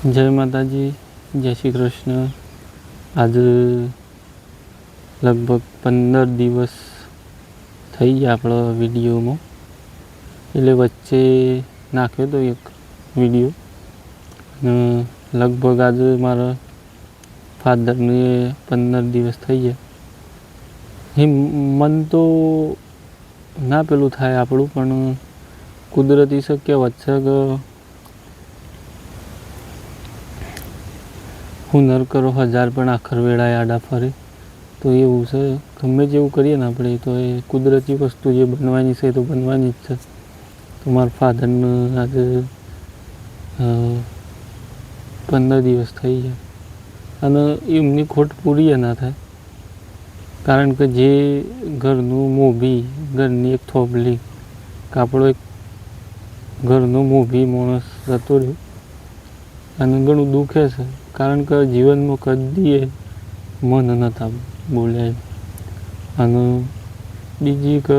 જય માતાજી, જય શ્રી કૃષ્ણ. આજે લગભગ 15 દિવસ થઈ ગયા આપણો વિડીયોમાં. એટલે વચ્ચે નાખ્યો તો એક વિડીયો અને લગભગ આજે મારા ફાધરને 15 દિવસ થઈ ગયા. મન તો ના પેલું થાય આપણું, પણ કુદરતી શક્ય વચ્ચે હુનર કરો હજાર પણ આખર વેળાએ આડા ફરે. તો એવું છે, ગમે જેવું કરીએ ને આપણે તો એ કુદરતી વસ્તુ જે બનવાની છે એ તો બનવાની જ છે. તો મારા ફાધરને આજે 15 દિવસ થઈ ગયા અને એમની ખોટ પૂરી ના થાય, કારણ કે જે ઘરનું મોભી, ઘરની એક થોભલી કાપડો, એક ઘરનો મોભી માણસ જતો રહ્યો અને ઘણું દુખે છે. કારણ કે જીવનમાં કદીએ મન નહોતા બોલ્યા. અને બીજી કે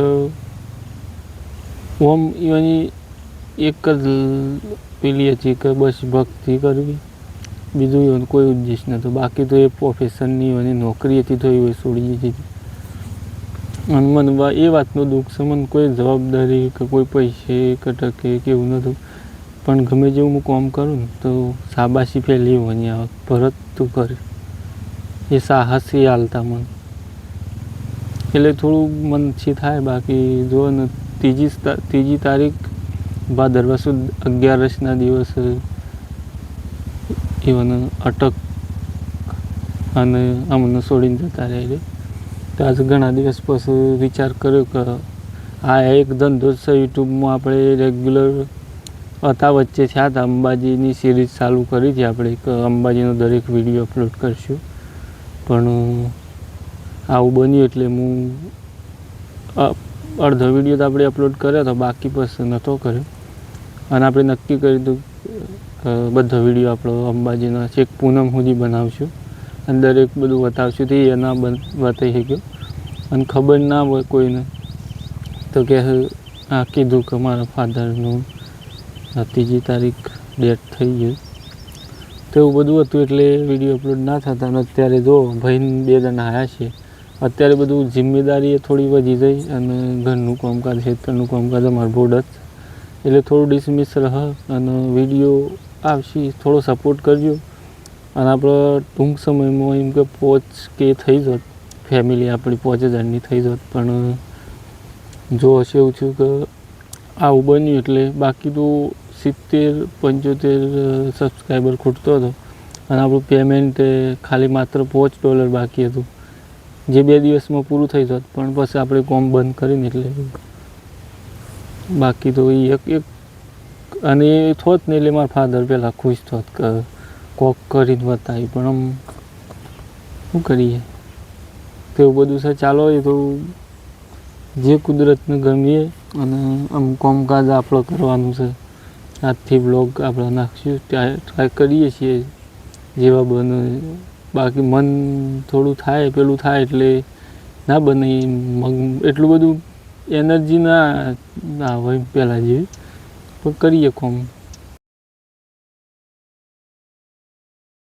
ઓમ એની એક જ પેલી હતી કે બસ ભક્તિ કરવી, બીજું એનું કોઈ ઉદ્દેશ નહોતો. બાકી તો એ પ્રોફેશનની એની નોકરી હતી તો એ છોડી દીધી. અને મને એ વાતનું દુઃખ છે, મને કોઈ જવાબદારી કે કોઈ પૈસે કે ટકે કે એવું નહોતું. પણ ગમે જેવું હું કામ કરું ને તો શાબાશી પહેલી હોવાની આવે, ભરત તું કરે, એ સાહસ એ હાલતા મને. એટલે થોડું મનથી થાય. બાકી જો ને ત્રીજી તારીખ ભાદરવા સુદ 11ના દિવસે એઓને અટક અને અમને છોડીને જતા રહે. તો આજે ઘણા દિવસ પછી વિચાર કર્યો કે આ એક ધંધો છે. યુટ્યુબમાં આપણે રેગ્યુલર હતા, વચ્ચે થયા હતા, અંબાજીની સિરીઝ ચાલુ કરી હતી આપણે કે અંબાજીનો દરેક વિડીયો અપલોડ કરશું. પણ આવું બન્યું એટલે હું અડધો વિડીયો તો આપણે અપલોડ કર્યો હતો, બાકી પછી નહોતો કર્યો. અને આપણે નક્કી કર્યું હતું કે બધો વિડીયો આપણો અંબાજીના છેક પૂનમ સુધી બનાવશું અને દરેક બધું બતાવશું. તો એ ના બતાવી શક્યો. અને ખબર ના હોય કોઈને તો કે આ કીધું કે મારા ફાધરનું 3જી તારીખ ડેટ થઈ ગયું. તો એવું બધું હતું એટલે વિડીયો અપલોડ ના થતા. અને અત્યારે જો ભાઈને 2 જણા આવ્યા છે. અત્યારે બધું જિમ્મેદારી એ થોડી વધી ગઈ અને ઘરનું કામકાજ, ખેતરનું કામકાજ અમારું બોર્ડ જ, એટલે થોડું ડિસમિસ રહે. અને વિડીયો આવશે, થોડો સપોર્ટ કરજો. અને આપણે ટૂંક સમયમાં એમ કે 5K થઈ જત, ફેમિલી આપણી 5000ની થઈ જત. પણ જો હશે એવું થયું કે આવું બન્યું એટલે બાકી તો 70-75 સબસ્ક્રાઈબર ખૂટતો હતો. અને આપણું પેમેન્ટ ખાલી માત્ર $5 બાકી હતું, જે 2 દિવસમાં પૂરું થઈ જત. પણ પછી આપણે કોમ બંધ કરીને એટલે બાકી તો એ એક અને એ થોત ને એટલે મારા ફાધર પહેલાં ખુશ થોત કે કોક કરીને બતાવી. પણ આમ શું કરીએ, તો એવું બધું છે. ચાલો એ તો જે કુદરતને ગમીએ અને આમ કામકાજ આપણે કરવાનું છે. આજથી બ્લોગ આપણે નાખશું, ટ્રાય કરીએ છીએ જેવા બને. બાકી મન થોડું થાય પેલું થાય એટલે ના બને. એટલું બધું એનર્જી ના હોય પહેલાં જેવી, પણ કરીએ કોમ.